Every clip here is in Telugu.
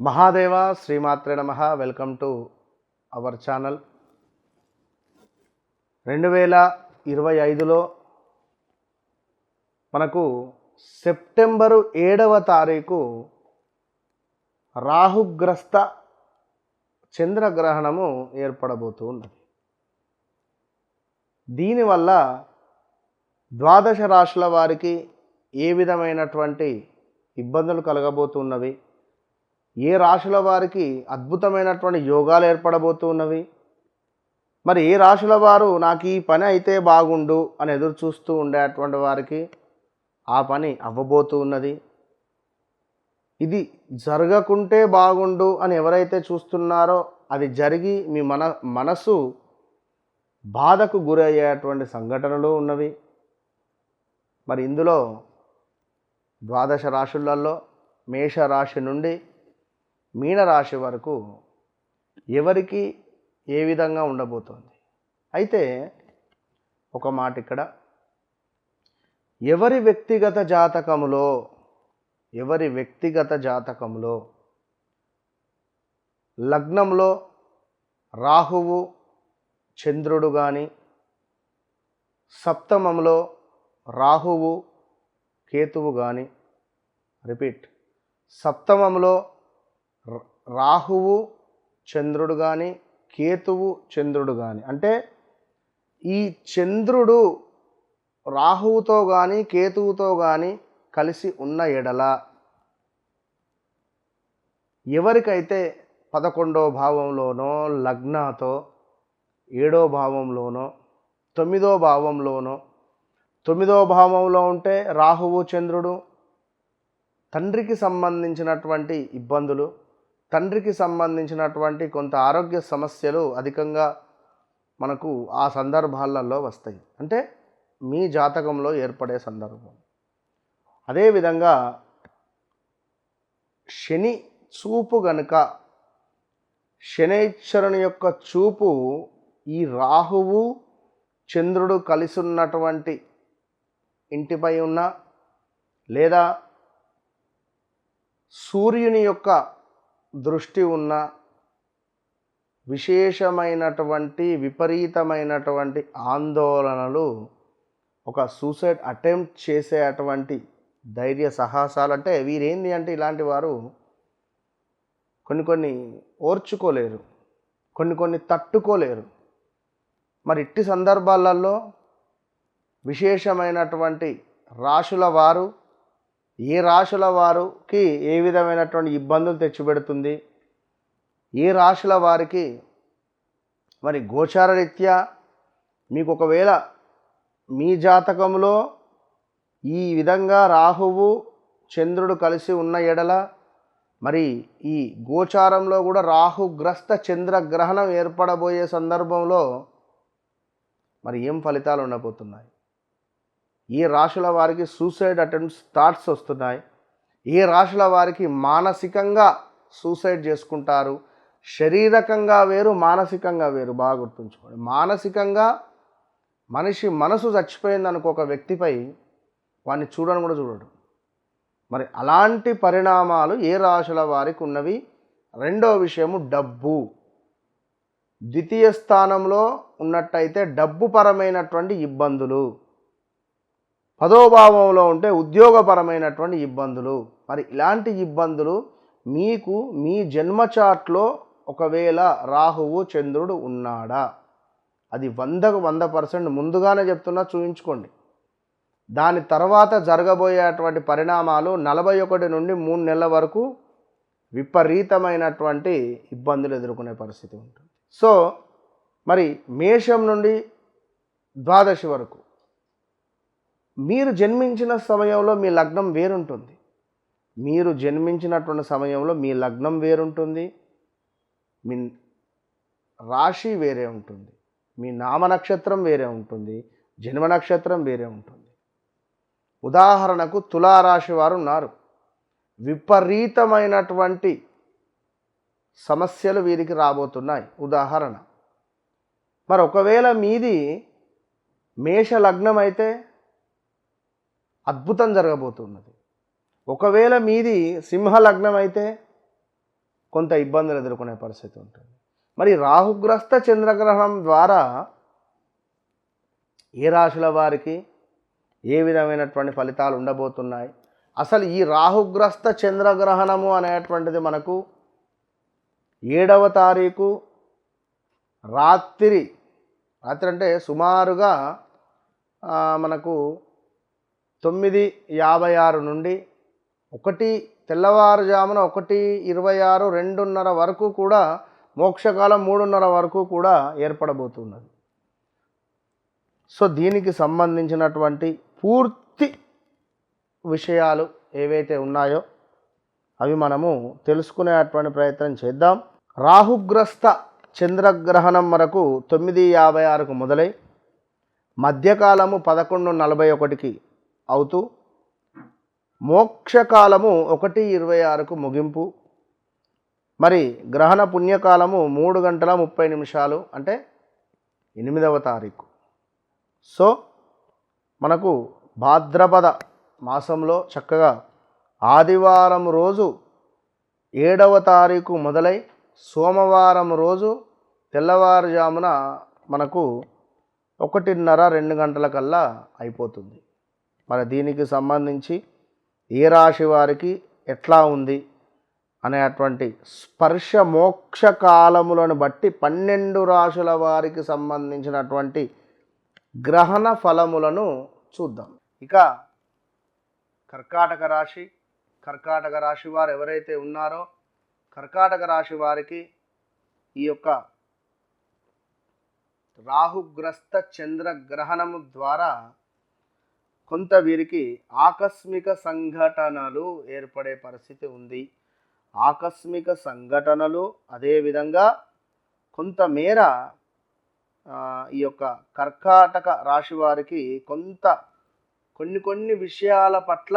మహాదేవ శ్రీమాత్రే నమః. Welcome to our channel. 2025లో మనకు సెప్టెంబరు 7వ తారీఖు రాహుగ్రస్త చంద్రగ్రహణము ఏర్పడబోతున్నది. దీనివల్ల ద్వాదశ రాశుల వారికి ఏ విధమైనటువంటి ఇబ్బందులు కలగబోతున్నవి, ఏ రాశుల వారికి అద్భుతమైనటువంటి యోగాలు ఏర్పడబోతున్నవి, మరి ఏ రాశుల వారు నాకు ఈ పని అయితే బాగుండు అని ఎదురు చూస్తూ ఉండేటువంటి వారికి ఆ పని అవ్వబోతూ ఉన్నది. ఇది జరగకుంటే బాగుండు అని ఎవరైతే చూస్తున్నారో అది జరిగి మీ మనసు బాధకు గురయ్యేటువంటి సంఘటనలు ఉన్నవి. మరి ఇందులో ద్వాదశ రాశులలో మేషరాశి నుండి మీనరాశి వరకు ఎవరికి ఏ విధంగా ఉండబోతోంది. అయితే ఒక మాట ఇక్కడ, ఎవరి వ్యక్తిగత జాతకములో లగ్నంలో రాహువు చంద్రుడు కానీ, సప్తమంలో రాహువు కేతువు కానీ, సప్తమంలో రాహువు చంద్రుడు కానీ, కేతువు చంద్రుడు కానీ, అంటే ఈ చంద్రుడు రాహువుతో కానీ కేతువుతో కానీ కలిసి ఉన్న ఎడల ఎవరికైతే 11వ భావంలోనో లగ్నాతో 7వ భావంలోనో 9వ భావంలోనో, 9వ భావంలో ఉంటే రాహువు చంద్రుడు తండ్రికి సంబంధించినటువంటి ఇబ్బందులు, తండ్రికి సంబంధించినటువంటి కొంత ఆరోగ్య సమస్యలు అధికంగా మనకు ఆ సందర్భాలలో వస్తాయి. అంటే మీ జాతకంలో ఏర్పడే సందర్భం. అదేవిధంగా శని చూపు గనుక, శనైశ్వరుని యొక్క చూపు ఈ రాహువు చంద్రుడు కలిసి ఉన్నటువంటి ఇంటిపై ఉన్న, లేదా సూర్యుని యొక్క దృష్టి ఉన్న, విపరీతమైనటువంటి ఆందోళనలు, ఒక సూసైడ్ అటెంప్ట్ చేసేటువంటి ధైర్య సాహసాలు, అంటే వీరేంది అంటే ఇలాంటి వారు కొన్ని ఓర్చుకోలేరు, కొన్ని తట్టుకోలేరు. మరి ఇట్టి సందర్భాలలో విశేషమైనటువంటి రాశుల వారు, ఏ రాశుల వారికి ఏ విధమైనటువంటి ఇబ్బందులు తెచ్చిపెడుతుంది, ఏ రాశుల వారికి మరి గోచార రీత్యా మీకు ఒకవేళ మీ జాతకంలో ఈ విధంగా రాహువు చంద్రుడు కలిసి ఉన్న ఎడల, మరి ఈ గోచారంలో కూడా రాహుగ్రస్త చంద్రగ్రహణం ఏర్పడబోయే సందర్భంలో మరి ఏం ఫలితాలు ఉండబోతున్నాయి, ఏ రాశుల వారికి సూసైడ్ అటెంప్ట్స్ థాట్స్ వస్తున్నాయి, ఏ రాశుల వారికి మానసికంగా సూసైడ్ చేసుకుంటారు. శారీరకంగా వేరు, మానసికంగా వేరు. బాగా గుర్తుంచుకోండి. మానసికంగా మనిషి మనసు చచ్చిపోయింది అనుకో ఒక వ్యక్తిపై, వాడిని చూడని కూడా చూడడు. మరి అలాంటి పరిణామాలు ఏ రాశుల వారికి ఉన్నవి. రెండో విషయము డబ్బు. ద్వితీయ స్థానంలో ఉన్నట్టయితే డబ్బు పరమైనటువంటి ఇబ్బందులు, 10వ భావంలో ఉంటే ఉద్యోగపరమైనటువంటి ఇబ్బందులు. మరి ఇలాంటి ఇబ్బందులు మీకు మీ జన్మ చార్ట్లో ఒకవేళ రాహువు చంద్రుడు ఉన్నాడా, అది 100% ముందుగానే చెప్తున్నా, చూయించుకోండి. దాని తర్వాత జరగబోయేటువంటి పరిణామాలు 41 నుండి 3 నెలల వరకు విపరీతమైనటువంటి ఇబ్బందులు ఎదుర్కొనే పరిస్థితి ఉంటుంది. సో మరి మేషం నుండి ద్వాదశి వరకు మీరు జన్మించిన సమయంలో మీ లగ్నం వేరుంటుంది. మీరు జన్మించినటువంటి సమయంలో మీ లగ్నం వేరుంటుంది, మీ రాశి వేరే ఉంటుంది, మీ నామ నక్షత్రం వేరే ఉంటుంది, జన్మ నక్షత్రం వేరే ఉంటుంది. ఉదాహరణకు తులారాశి వారు ఉన్నారు. విపరీతమైనటువంటి సమస్యలు వీరికి రాబోతున్నాయి. ఉదాహరణ, మరి ఒకవేళ మీది మేష లగ్నం అయితే అద్భుతం జరగబోతున్నది. ఒకవేళ మీది సింహ లగ్నం అయితే కొంత ఇబ్బందులు ఎదుర్కొనే పరిస్థితి ఉంటుంది. మరి రాహుగ్రస్త చంద్రగ్రహణం ద్వారా ఏ రాశుల వారికి ఏ విధమైనటువంటి ఫలితాలు ఉండబోతున్నాయి, అసలు ఈ రాహుగ్రస్త చంద్రగ్రహణము అనేటువంటిది మనకు 7వ తారీఖు రాత్రి అంటే సుమారుగా మనకు 9:56 నుండి తెల్లవారుజామున 1:26 2:30 వరకు కూడా మోక్షకాలం 3:30 వరకు కూడా ఏర్పడబోతున్నది. సో దీనికి సంబంధించినటువంటి పూర్తి విషయాలు ఏవైతే ఉన్నాయో అవి మనము తెలుసుకునేటువంటి ప్రయత్నం చేద్దాం. రాహుగ్రస్త చంద్రగ్రహణం మనకు 9:56కు మొదలై మధ్యకాలము 11:41కి అవుతూ మోక్షకాలము 1:26కు ముగింపు. మరి గ్రహణ పుణ్యకాలము 3:30 అంటే 8వ తారీఖు. సో మనకు భాద్రపద మాసంలో చక్కగా ఆదివారం రోజు 7వ తారీఖు మొదలై సోమవారం రోజు తెల్లవారుజామున మనకు 1:30 2 అయిపోతుంది. మరి దీనికి సంబంధించి ఏ రాశి వారికి ఎట్లా ఉంది అనేటువంటి స్పర్శ మోక్ష కాలములను బట్టి 12 రాశుల వారికి సంబంధించినటువంటి గ్రహణ ఫలములను చూద్దాం. ఇక కర్కాటక రాశి వారు ఎవరైతే ఉన్నారో కర్కాటక రాశి వారికి ఈ యొక్క రాహుగ్రస్త చంద్రగ్రహణము ద్వారా కొంత వీరికి ఆకస్మిక సంఘటనలు ఏర్పడే పరిస్థితి ఉంది. ఆకస్మిక సంఘటనలు అదేవిధంగా కొంతమేర ఈ యొక్క కర్కాటక రాశి వారికి కొన్ని విషయాల పట్ల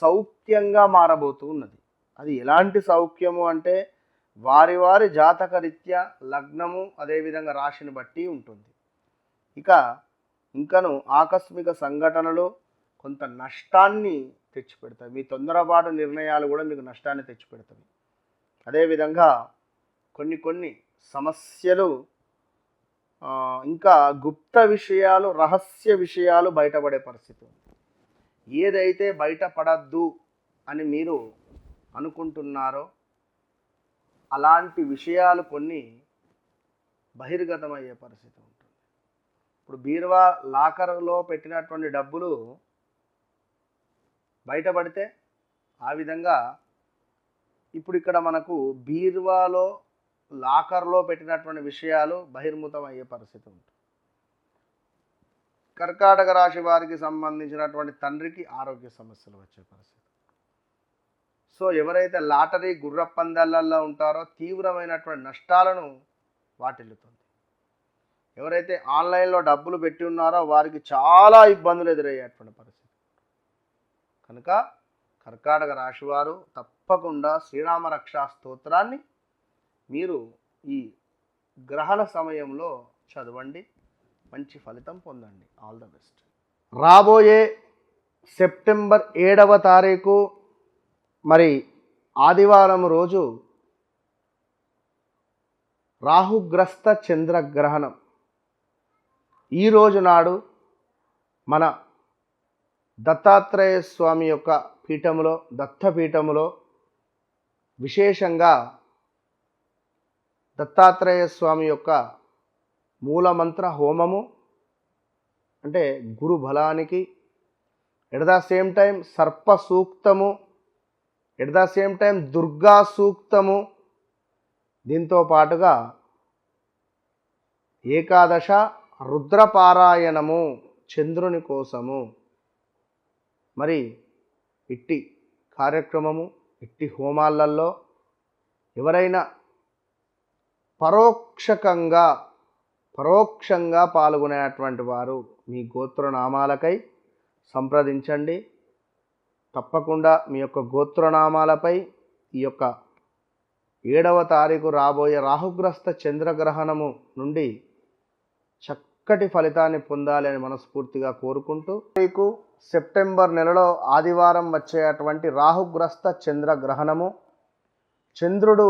సౌఖ్యంగా మారబోతూ ఉన్నది. అది ఎలాంటి సౌఖ్యము అంటే వారి జాతక రీత్యా లగ్నము అదేవిధంగా రాశిని బట్టి ఉంటుంది. ఇంకను ఆకస్మిక సంఘటనలు కొంత నష్టాన్ని తెచ్చిపెడతాయి. మీ తొందరపాటు నిర్ణయాలు కూడా మీకు నష్టాన్ని తెచ్చిపెడతాయి. అదేవిధంగా కొన్ని సమస్యలు ఇంకా గుప్త విషయాలు రహస్య విషయాలు బయటపడే పరిస్థితి ఉంది. ఏదైతే బయటపడద్దు అని మీరు అనుకుంటున్నారో అలాంటి విషయాలు కొన్ని బహిర్గతమయ్యే పరిస్థితి ఉంటుంది. ఇప్పుడు బీరువా లాకర్లో పెట్టినటువంటి డబ్బులు బయటపడితే ఆ విధంగా ఇప్పుడు ఇక్కడ మనకు బీరువాలో లాకర్లో పెట్టినటువంటి విషయాలు బహిర్ముతం అయ్యే పరిస్థితి ఉంటుంది. కర్కాటక రాశి వారికి సంబంధించినటువంటి తండ్రికి ఆరోగ్య సమస్యలు వచ్చే పరిస్థితి. సో ఎవరైతే లాటరీ గుర్ర పందాలలో ఉంటారో తీవ్రమైనటువంటి నష్టాలను వాటిల్లుతుంది. ఎవరైతే ఆన్లైన్లో డబ్బులు పెట్టి ఉన్నారో వారికి చాలా ఇబ్బందులు ఎదురయ్యేటువంటి పరిస్థితి. కనుక కర్కాటక రాశివారు తప్పకుండా శ్రీరామ రక్షా స్తోత్రాన్ని మీరు ఈ గ్రహణ సమయంలో చదవండి, మంచి ఫలితం పొందండి. All the best. రాబోయే సెప్టెంబర్ 7వ తారీఖు మరి ఆదివారం రోజు రాహుగ్రస్త చంద్రగ్రహణం. ఈరోజు నాడు మన దత్తాత్రేయ స్వామి యొక్క పీఠములో దత్తపీఠములో విశేషంగా దత్తాత్రేయ స్వామి యొక్క మూలమంత్ర హోమము అంటే గురు బలానికి, ఎట్ ద సేమ్ టైం సర్ప సూక్తము, at the same time Durga సూక్తము, దీంతో పాటుగా ఏకాదశ రుద్రపారాయణము చంద్రుని కోసము. మరి ఇట్టి కార్యక్రమము ఇట్టి హోమాలలో ఎవరైనా పరోక్షంగా పాల్గొనేటువంటి వారు మీ గోత్రనామాలకై సంప్రదించండి. తప్పకుండా మీ యొక్క గోత్రనామాలపై ఈ యొక్క 7వ తారీఖు రాబోయే రాహుగ్రస్త చంద్రగ్రహణము నుండి చక్కటి ఫలితాన్ని పొందాలి అని మనస్ఫూర్తిగా కోరుకుంటూ, మీకు సెప్టెంబర్ నెలలో ఆదివారం వచ్చేటువంటి రాహుగ్రస్త చంద్రగ్రహణము చంద్రుడు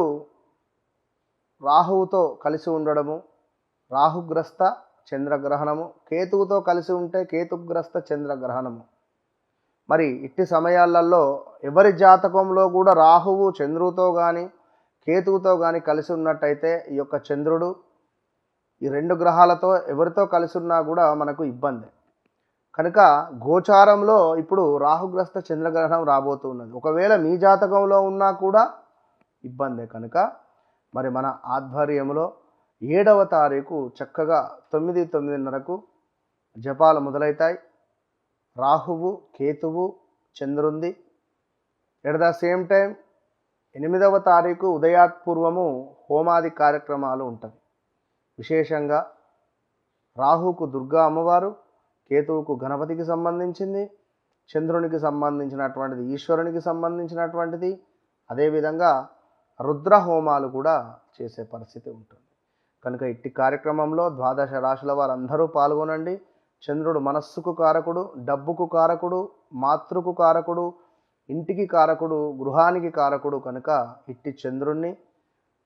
రాహువుతో కలిసి ఉండడము, రాహుగ్రస్త చంద్రగ్రహణము, కేతువుతో కలిసి ఉంటే కేతుగ్రస్త చంద్రగ్రహణము. మరి ఇట్టి సమయాలలో ఎవరి జాతకంలో కూడా రాహువు చంద్రుడితో కానీ కేతువుతో కానీ కలిసి ఉన్నట్టయితే ఈ యొక్క చంద్రుడు ఈ రెండు గ్రహాలతో ఎవరితో కలిసి ఉన్నా కూడా మనకు ఇబ్బంది. కనుక గోచారంలో ఇప్పుడు రాహుగ్రస్త చంద్రగ్రహణం రాబోతున్నది. ఒకవేళ మీ జాతకంలో ఉన్నా కూడా ఇబ్బందే. కనుక మరి మన ఆధ్వర్యంలో 7వ తారీఖు చక్కగా 9:30కు జపాలు మొదలవుతాయి. రాహువు కేతువు చంద్రుంది. ఎట్ ద సేమ్ టైం 8వ తారీఖు ఉదయాత్పూర్వము హోమాది కార్యక్రమాలు ఉంటాయి. విశేషంగా రాహుకు దుర్గా అమ్మవారు, కేతువుకు గణపతికి సంబంధించింది, చంద్రునికి సంబంధించినటువంటిది ఈశ్వరునికి సంబంధించినటువంటిది, అదేవిధంగా రుద్ర హోమాలు కూడా చేసే పరిస్థితి ఉంటుంది. కనుక ఇట్టి కార్యక్రమంలో 12 రాశుల వారందరూ పాల్గొనండి. చంద్రుడు మనస్సుకు కారకుడు, డబ్బుకు కారకుడు, మాతృకు కారకుడు, ఇంటికి కారకుడు, గృహానికి కారకుడు. కనుక ఇట్టి చంద్రుణ్ణి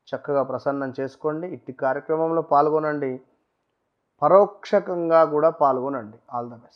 చక్కగా ప్రసన్నం చేసుకోండి. ఇట్టి కార్యక్రమంలో పాల్గొనండి. పరోక్షకంగా కూడా పాల్గొనండి. All the best.